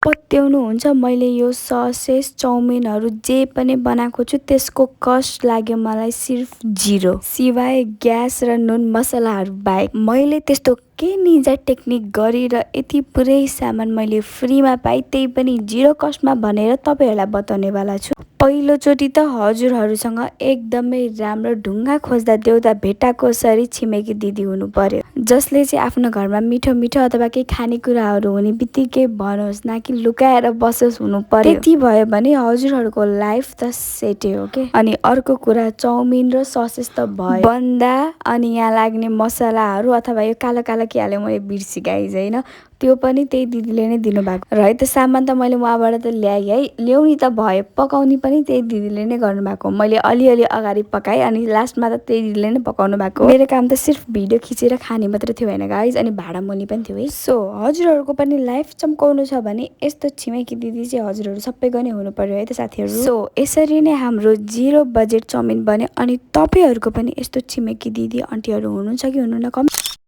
पत्याउनुहुन्छ मैले यो ससेज चाउमिनहरू जे पनि बनाएको छु त्यसको कस्ट लाग्यो मलाई सिर्फ 0 सिवाय ग्यास र नुन मसलाहरू बाहेक। मैले त्यस्तो के निन्जा टेक्निक गरी र यति पुरै सामान मैले फ्रीमा पाएँ, त्यही पनि 0 कस्टमा भनेर तपाईँहरूलाई बताउने वाला छु। पहिलोचोटि त हजुरहरूसँग एकदमै राम्रो ढुङ्गा खोज्दा देउता भेटाको सरी छिमेकी दिदी हुनु पर्यो, जसले चाहिँ आफ्नो घरमा मिठो मिठो अथवा केही खानेकुराहरू हुने बित्तिकै भनोस्, न कि लुकाएर बसोस् हुनु पर्यो। त्यति भयो भने हजुरहरूको लाइफ त सेटै हो के। अनि अर्को कुरा, चाउमिन र ससेज त भयो, बन्दा अनि यहाँ लाग्ने मसलाहरू अथवा यो कालो कालो के हाल्यो मैले बिर्सी गाइज होइन, त्यो पनि त्यही दिदीले नै दिनुभएको र है। त सामान त मैले उहाँबाट त ल्याएँ है, ल्याउनी त भयो, पकाउने पनि त्यही दिदीले नै गर्नुभएको। मैले अलिअलि अगाडि पकाएँ अनि लास्टमा त त्यही दिदीले नै पकाउनु भएको। मेरो काम त सिर्फ भिडियो खिचेर खाने मात्रै थियो होइन गाइज, अनि भाडा मोल्ने पनि थियो है। सो हजुरहरूको पनि लाइफ चम्काउनु छ भने यस्तो छिमेकी दिदी चाहिँ हजुरहरू सबैको नै हुनु पर्यो है त साथीहरू। सो यसरी नै हाम्रो 0 बजेट चाउमिन बन्यो। अनि तपाईँहरूको पनि यस्तो छिमेकी दिदी आन्टीहरू हुनुहुन्छ कि हुनुहुन्न कमेन्ट